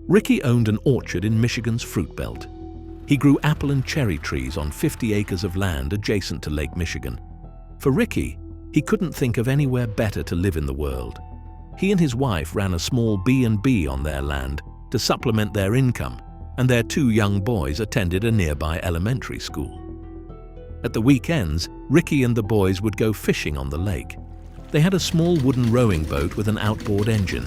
Ricky owned an orchard in Michigan's Fruit Belt. He grew apple and cherry trees on 50 acres of land adjacent to Lake Michigan. For Ricky, he couldn't think of anywhere better to live in the world. He and his wife ran a small B&B on their land to supplement their income, and their 2 young boys attended a nearby elementary school. At the weekends, Ricky and the boys would go fishing on the lake. They had a small wooden rowing boat with an outboard engine.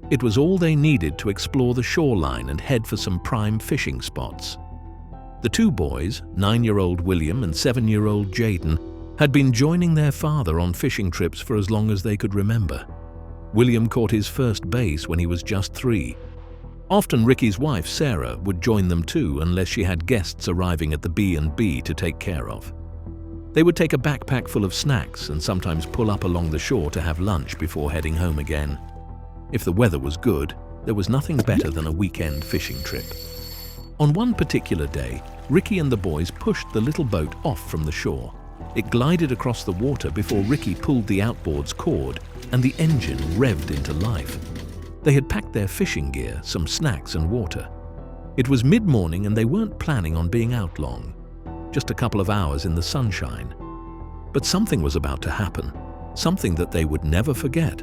It was all they needed to explore the shoreline and head for some prime fishing spots. The 2 boys, 9-year-old William and 7-year-old Jaden, had been joining their father on fishing trips for as long as they could remember. William caught his first bass when he was just 3. Often Ricky's wife, Sarah, would join them too unless she had guests arriving at the B&B to take care of. They would take a backpack full of snacks and sometimes pull up along the shore to have lunch before heading home again. If the weather was good, there was nothing better than a weekend fishing trip. On one particular day, Ricky and the boys pushed the little boat off from the shore. It glided across the water before Ricky pulled the outboard's cord and the engine revved into life. They had packed their fishing gear, some snacks and water. It was mid-morning and they weren't planning on being out long, just a couple of hours in the sunshine. But something was about to happen, something that they would never forget.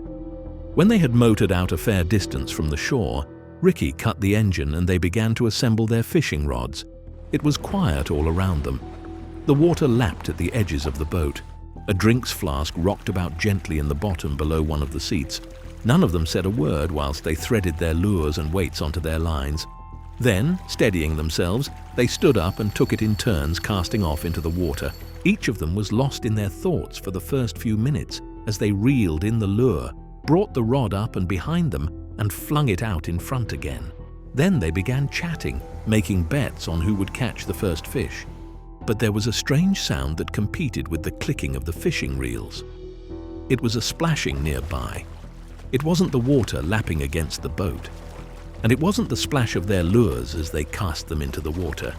When they had motored out a fair distance from the shore, Ricky cut the engine and they began to assemble their fishing rods. It was quiet all around them. The water lapped at the edges of the boat. A drinks flask rocked about gently in the bottom below one of the seats. None of them said a word whilst they threaded their lures and weights onto their lines. Then, steadying themselves, they stood up and took it in turns, casting off into the water. Each of them was lost in their thoughts for the first few minutes as they reeled in the lure, brought the rod up and behind them, and flung it out in front again. Then they began chatting, making bets on who would catch the first fish. But there was a strange sound that competed with the clicking of the fishing reels. It was a splashing nearby. It wasn't the water lapping against the boat, and it wasn't the splash of their lures as they cast them into the water.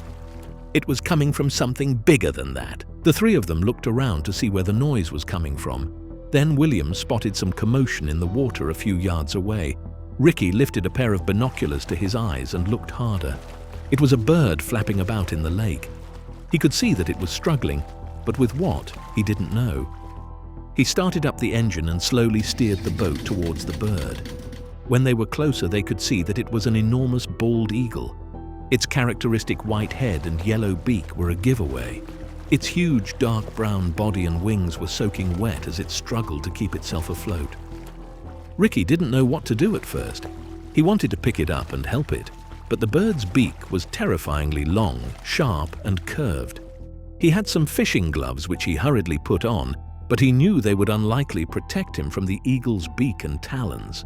It was coming from something bigger than that. The 3 of them looked around to see where the noise was coming from. Then William spotted some commotion in the water a few yards away. Ricky lifted a pair of binoculars to his eyes and looked harder. It was a bird flapping about in the lake. He could see that it was struggling, but with what, he didn't know. He started up the engine and slowly steered the boat towards the bird. When they were closer, they could see that it was an enormous bald eagle. Its characteristic white head and yellow beak were a giveaway. Its huge dark brown body and wings were soaking wet as it struggled to keep itself afloat. Ricky didn't know what to do at first. He wanted to pick it up and help it, but the bird's beak was terrifyingly long, sharp, and curved. He had some fishing gloves which he hurriedly put on, but he knew they would unlikely protect him from the eagle's beak and talons.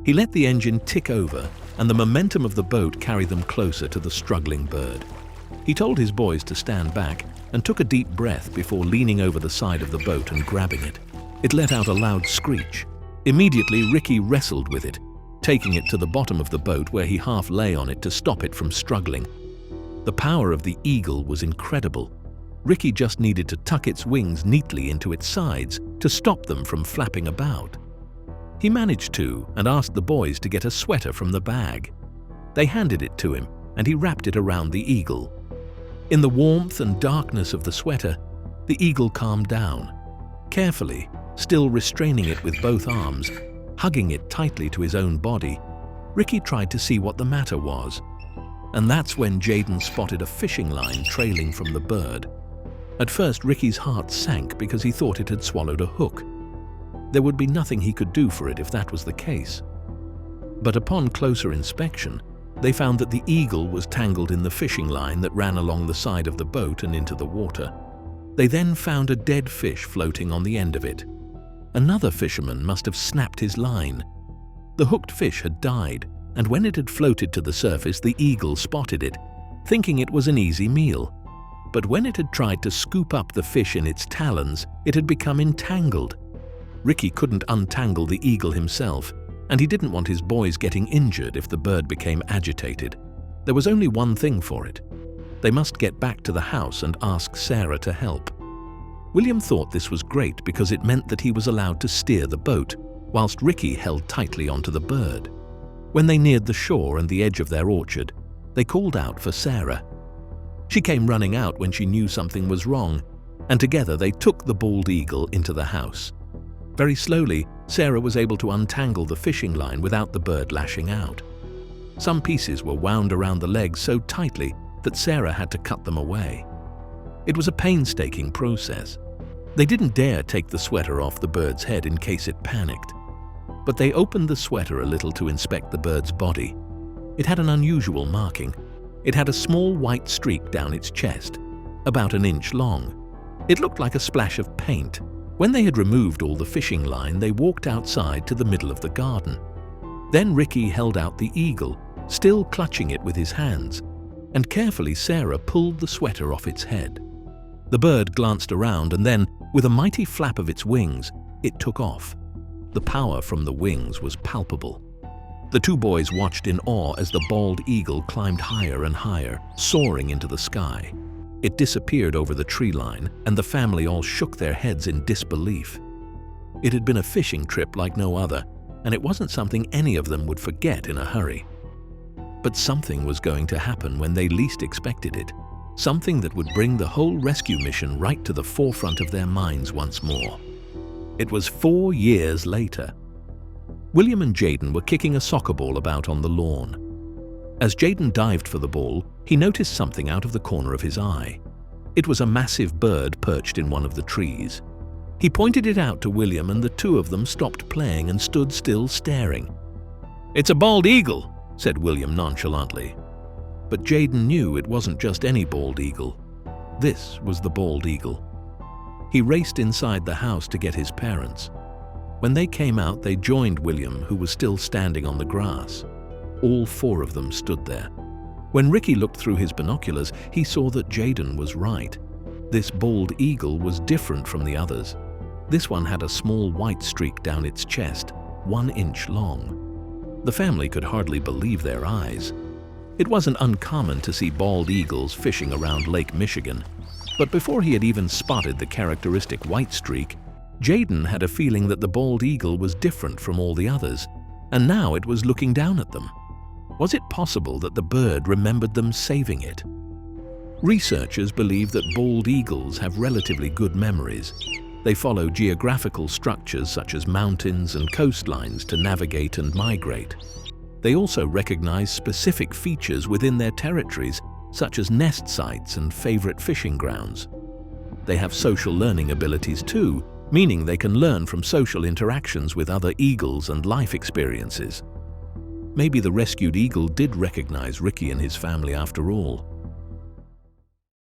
He let the engine tick over, and the momentum of the boat carried them closer to the struggling bird. He told his boys to stand back and took a deep breath before leaning over the side of the boat and grabbing it. It let out a loud screech. Immediately, Ricky wrestled with it, taking it to the bottom of the boat where he half lay on it to stop it from struggling. The power of the eagle was incredible. Ricky just needed to tuck its wings neatly into its sides to stop them from flapping about. He managed to and asked the boys to get a sweater from the bag. They handed it to him and he wrapped it around the eagle. In the warmth and darkness of the sweater, the eagle calmed down. Carefully, still restraining it with both arms, hugging it tightly to his own body, Ricky tried to see what the matter was. And that's when Jaden spotted a fishing line trailing from the bird. At first, Ricky's heart sank because he thought it had swallowed a hook. There would be nothing he could do for it if that was the case. But upon closer inspection, they found that the eagle was tangled in the fishing line that ran along the side of the boat and into the water. They then found a dead fish floating on the end of it. Another fisherman must have snapped his line. The hooked fish had died, and when it had floated to the surface, the eagle spotted it, thinking it was an easy meal. But when it had tried to scoop up the fish in its talons, it had become entangled. Ricky couldn't untangle the eagle himself, and he didn't want his boys getting injured if the bird became agitated. There was only one thing for it. They must get back to the house and ask Sarah to help. William thought this was great because it meant that he was allowed to steer the boat, whilst Ricky held tightly onto the bird. When they neared the shore and the edge of their orchard, they called out for Sarah. She came running out when she knew something was wrong, and together they took the bald eagle into the house. Very slowly, Sarah was able to untangle the fishing line without the bird lashing out. Some pieces were wound around the legs so tightly that Sarah had to cut them away. It was a painstaking process. They didn't dare take the sweater off the bird's head in case it panicked. But they opened the sweater a little to inspect the bird's body. It had an unusual marking. It had a small white streak down its chest, about an inch long. It looked like a splash of paint. When they had removed all the fishing line, they walked outside to the middle of the garden. Then Ricky held out the eagle, still clutching it with his hands, and carefully Sarah pulled the sweater off its head. The bird glanced around and then, with a mighty flap of its wings, it took off. The power from the wings was palpable. The two boys watched in awe as the bald eagle climbed higher and higher, soaring into the sky. It disappeared over the tree line, and the family all shook their heads in disbelief. It had been a fishing trip like no other, and it wasn't something any of them would forget in a hurry. But something was going to happen when they least expected it. Something that would bring the whole rescue mission right to the forefront of their minds once more. It was 4 years later. William and Jaden were kicking a soccer ball about on the lawn. As Jaden dived for the ball, he noticed something out of the corner of his eye. It was a massive bird perched in one of the trees. He pointed it out to William, and the two of them stopped playing and stood still staring. "It's a bald eagle," said William nonchalantly. But Jaden knew it wasn't just any bald eagle. This was the bald eagle. He raced inside the house to get his parents. When they came out, they joined William, who was still standing on the grass. All 4 of them stood there. When Ricky looked through his binoculars, he saw that Jaden was right. This bald eagle was different from the others. This one had a small white streak down its chest, 1 inch long. The family could hardly believe their eyes. It wasn't uncommon to see bald eagles fishing around Lake Michigan, but before he had even spotted the characteristic white streak, Jaden had a feeling that the bald eagle was different from all the others, and now it was looking down at them. Was it possible that the bird remembered them saving it? Researchers believe that bald eagles have relatively good memories. They follow geographical structures such as mountains and coastlines to navigate and migrate. They also recognize specific features within their territories, such as nest sites and favorite fishing grounds. They have social learning abilities too, meaning they can learn from social interactions with other eagles and life experiences. Maybe the rescued eagle did recognize Ricky and his family after all.